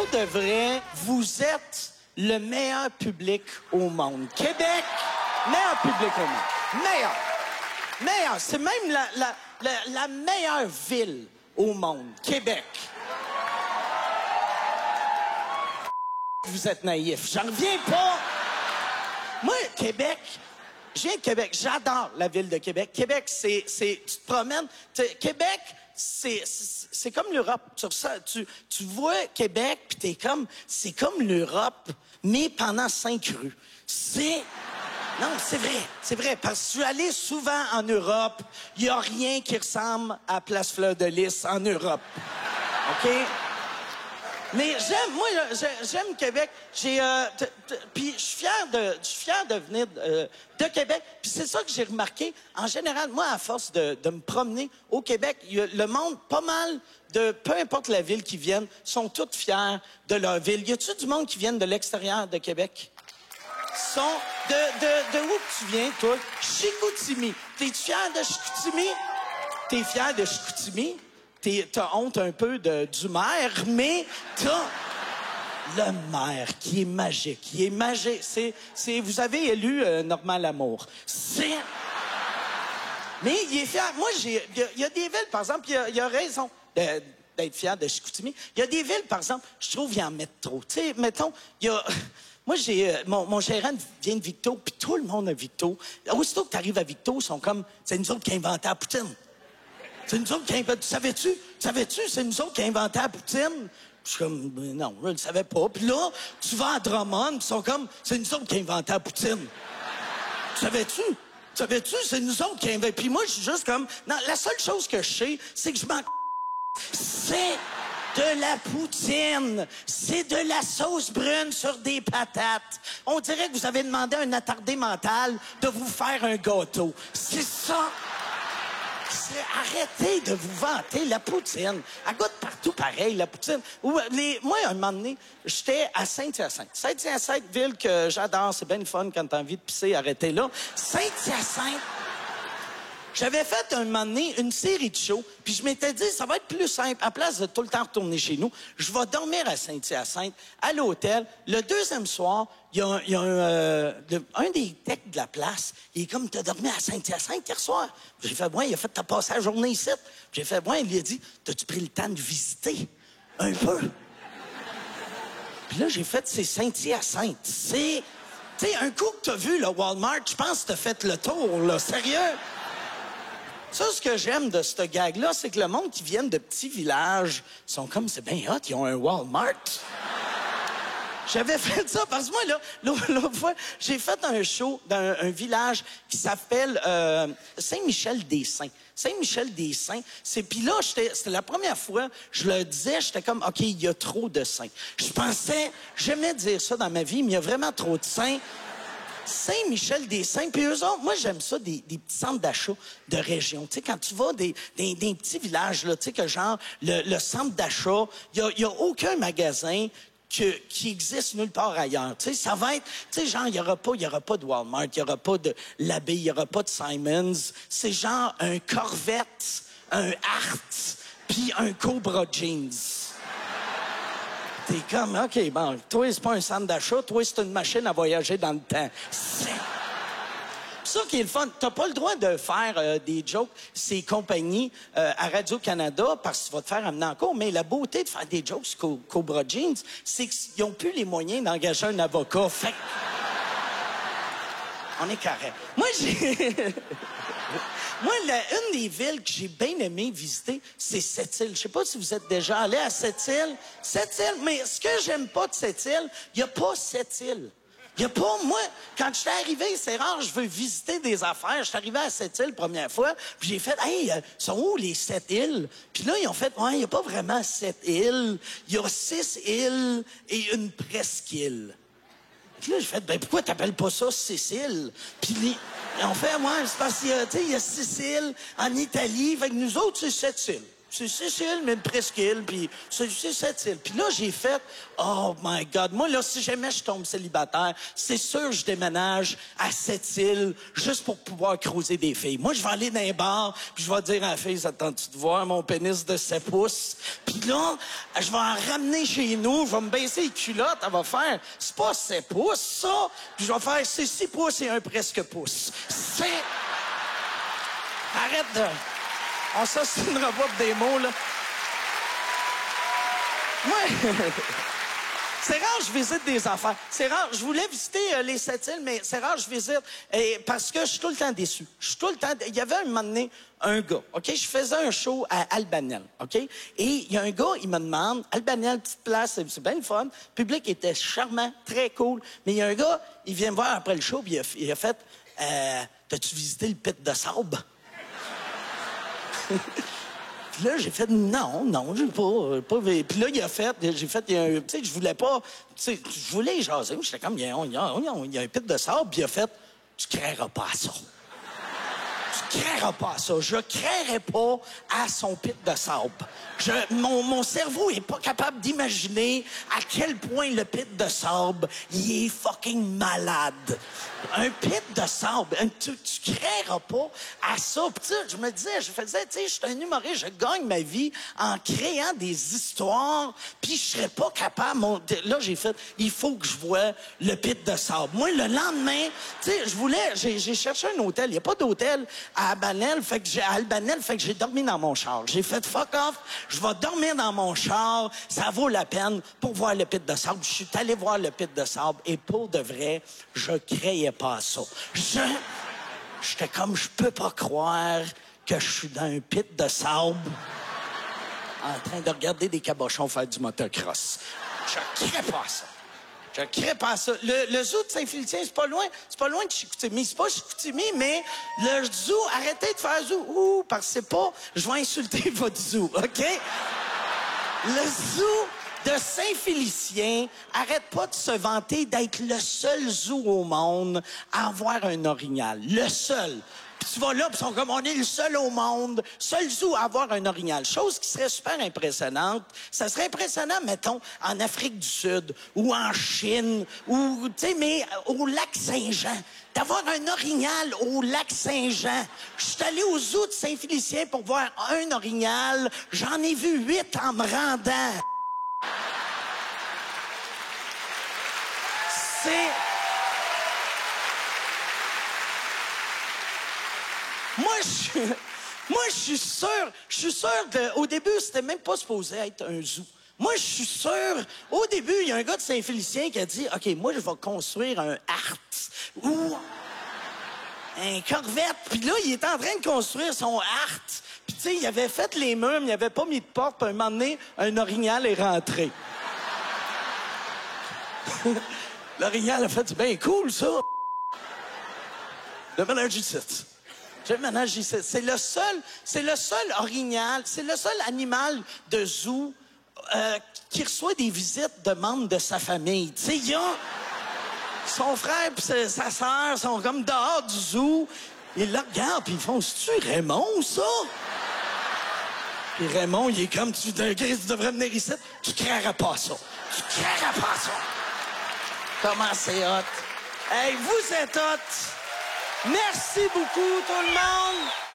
Pour de vrai, vous êtes le meilleur public au monde. Québec, meilleur public au monde. Meilleur. Meilleur. C'est même la meilleure ville au monde. Québec. Vous êtes naïfs. J'en reviens pas. Moi, Québec, je viens de Québec. J'adore la ville de Québec. Québec, tu te promènes. Québec, c'est comme l'Europe. Tu vois Québec, puis t'es comme, c'est comme l'Europe, mais pendant 5 rues. Non, c'est vrai, parce que je suis allé souvent en Europe. Il y a rien qui ressemble à Place Fleur de Lys en Europe. OK? Mais j'aime Québec. Puis je suis fier de venir de Québec. Puis c'est ça que j'ai remarqué. En général, moi, à force de me promener au Québec, le monde, pas mal peu importe la ville qu'ils viennent, sont tous fiers de leur ville. Y a-tu du monde qui viennent de l'extérieur de Québec? De où tu viens, toi? Chicoutimi. T'es-tu fier de Chicoutimi? T'es fier de Chicoutimi? T'as honte un peu du maire, mais t'as le maire qui est magique. Il est magique. Vous avez élu Normand Lamour. Mais il est fier. Moi, il y a des villes, par exemple, il y a raison d'être fier de Chicoutimi. Il y a des villes, par exemple, je trouve qu'ils en mettent trop. Tu sais, mettons, il y a... Moi, mon gérant vient de Victo, puis tout le monde a Victo. Aussitôt que t'arrives à Victo, ils sont comme, c'est nous autres qui avons inventé la poutine. C'est nous autres qui avons inventé... Savais-tu, c'est nous autres qui avons inventé la poutine? Je suis comme, non, je le savais pas. Puis là, tu vas à Drummond, ils sont comme, c'est nous autres qui avons inventé la poutine. Savais-tu, c'est nous autres qui avons inventé... Puis moi, je suis juste comme, non, la seule chose que je sais, c'est que je m'en... C'est de la poutine. C'est de la sauce brune sur des patates. On dirait que vous avez demandé à un attardé mental de vous faire un gâteau. C'est ça. Arrêtez de vous vanter la poutine. Elle goûte partout pareil, la poutine. Moi, un moment donné, j'étais à Saint-Hyacinthe. Saint-Hyacinthe, ville que j'adore. C'est bien le fun quand t'as envie de pisser, arrêtez là. Saint-Hyacinthe. J'avais fait un moment donné une série de shows, puis je m'étais dit, ça va être plus simple. À place de tout le temps retourner chez nous, je vais dormir à Saint-Hyacinthe, à l'hôtel. Le deuxième soir, il y a un des techs de la place, il est comme, t'as dormi à Saint-Hyacinthe hier soir? J'ai fait, ouais, il a fait, t'as passé la journée ici. J'ai fait, ouais, il lui a dit, t'as-tu pris le temps de visiter un peu? Puis là, j'ai fait, c'est Saint-Hyacinthe. Tu sais, un coup que t'as vu le Walmart, je pense que t'as fait le tour, là, sérieux? Ça, ce que j'aime de ce gag-là, c'est que le monde qui vient de petits villages sont comme, c'est bien hot, ils ont un Walmart. J'avais fait ça parce que moi, là, l'autre fois, j'ai fait un show dans un village qui s'appelle Saint-Michel-des-Saints. Saint-Michel-des-Saints, puis là, c'était la première fois, je le disais, j'étais comme, OK, il y a trop de saints. Je pensais, j'aimais dire ça dans ma vie, mais il y a vraiment trop de saints. Saint-Michel-des-Saints, puis eux autres, moi, j'aime ça, des petits centres d'achat de région. Tu sais, quand tu vas des petits villages, là, tu sais, que genre, le centre d'achat, il y a aucun magasin qui existe nulle part ailleurs. Tu sais, ça va être, tu sais, genre, il y aura pas de Walmart, il y aura pas de Labé, il y aura pas de Simons. C'est genre un Corvette, un Hart, puis un Cobra Jeans. T'es comme, OK, bon, toi, c'est pas un centre d'achat, toi, c'est une machine à voyager dans le temps. C'est ça qui est le fun. T'as pas le droit de faire des jokes, ces compagnies à Radio-Canada, parce que tu vas te faire amener en cours, mais la beauté de faire des jokes sur Cobra Jeans, c'est qu'ils ont plus les moyens d'engager un avocat. Fait on est carré. Moi, une des villes que j'ai bien aimé visiter, c'est Sept-Îles. Je sais pas si vous êtes déjà allé à Sept-Îles. Sept-Îles, mais ce que j'aime pas de Sept-Îles, il y a pas Sept-Îles. Il y a pas, moi, quand j'étais arrivé, c'est rare, je veux visiter des affaires. Je suis arrivé à Sept-Îles première fois, puis j'ai fait, hey, sont où les 7 îles? Puis là, ils ont fait, ouais, il y a pas vraiment 7 îles. Il y a 6 îles et une presqu'île. Puis là, j'ai fait, ben pourquoi t'appelles pas ça Sicile? Puis ils ont fait, ouais, c'est parce qu'il y a 6 îles en Italie, fait que nous autres, c'est 7 îles. c'est 6 îles, mais une presqu'île, puis c'est 7 îles. Puis là, j'ai fait, oh my God, moi, là, si jamais je tombe célibataire, c'est sûr je déménage à 7 îles juste pour pouvoir creuser des filles. Moi, je vais aller dans un bar, puis je vais dire à la fille, ça te tente-tu de voir mon pénis de 7 pouces? Puis là, je vais en ramener chez nous, je vais me baisser les culottes, elle va faire, c'est pas 7 pouces, ça, puis je vais faire, c'est 6 pouces et un presque pouce. C'est... Arrête de... On s'ostinera pas pour des mots, là. Moi... C'est rare que je visite des affaires. C'est rare. Je voulais visiter les 7 îles, mais c'est rare que je visite parce que je suis tout le temps déçu. Je suis tout le temps... Il y avait un moment donné un gars, OK? Je faisais un show à Albanel, OK? Et il y a un gars, il me demande, Albanel, petite place, c'est bien le fun. Le public était charmant, très cool. Mais il y a un gars, il vient me voir après le show, puis il a fait, t'as-tu visité le pit de sable? Puis là, j'ai fait, non, j'ai pas... Puis là, il a fait, j'ai fait, tu sais, je voulais pas, tu sais, je voulais jaser. J'étais comme, il y a un pit de sable, puis il a fait, tu créeras pas à ça. Tu créeras pas à ça. Je créerai pas à son pit de sable. Mon cerveau est pas capable d'imaginer à quel point le pit de sable, il est fucking malade. Un pit de sable, tu créeras pas à ça. Puis tu sais, je me disais, je faisais, tu sais, je suis un humoriste, je gagne ma vie en créant des histoires, puis je serais pas capable. Là, j'ai fait, il faut que je voie le pit de sable. Moi, le lendemain, tu sais, j'ai cherché un hôtel. Il y a pas d'hôtel à Albanel, fait que j'ai dormi dans mon char. J'ai fait fuck off, je vais dormir dans mon char, ça vaut la peine pour voir le pit de sable. Je suis allé voir le pit de sable et pour de vrai, je créais pas à ça. J'étais comme, je peux pas croire que je suis dans un pit de sable en train de regarder des cabochons faire du motocross. Je crée pas à ça. Je crée pas à ça. Le zoo de Saint-Félicien, c'est pas loin de Chicoutimi. C'est pas Chicoutimi, mais le zoo, arrêtez de faire zoo. Ouh, parce que c'est pas, je vais insulter votre zoo, OK? Le zoo de Saint-Félicien arrête pas de se vanter d'être le seul zoo au monde à avoir un orignal. Le seul. Puis tu vas là, puis ils sont comme, on est le seul au monde, seul zoo à avoir un orignal. Chose qui serait super impressionnante. Ça serait impressionnant, mettons, en Afrique du Sud, ou en Chine, ou, tu sais, mais au lac Saint-Jean. D'avoir un orignal au lac Saint-Jean. Je suis allé au zoo de Saint-Félicien pour voir un orignal. J'en ai vu 8 en me rendant. C'est... Moi, je suis sûr au début, c'était même pas supposé être un zoo. Moi, je suis sûr, au début, il y a un gars de Saint-Félicien qui a dit, OK, moi, je vais construire un Hart ou un Corvette. Puis là, il était en train de construire son Hart. Puis tu sais, il avait fait les murs, mais il avait pas mis de porte. Puis un moment donné, un orignal est rentré. L'orignal a fait, c'est bien cool, ça. Le ménage ici. C'est le seul orignal, c'est le seul animal de zoo qui reçoit des visites de membres de sa famille. Tu sais, il y a son frère et sa sœur sont comme dehors du zoo. Ils le regardent puis ils font, c'est-tu Raymond, ça? Puis Raymond, il est comme, tu devrais venir ici. Tu créeras pas ça. Tu créeras pas ça. Comment c'est hot? Hey, vous êtes hot. Merci beaucoup, tout le monde!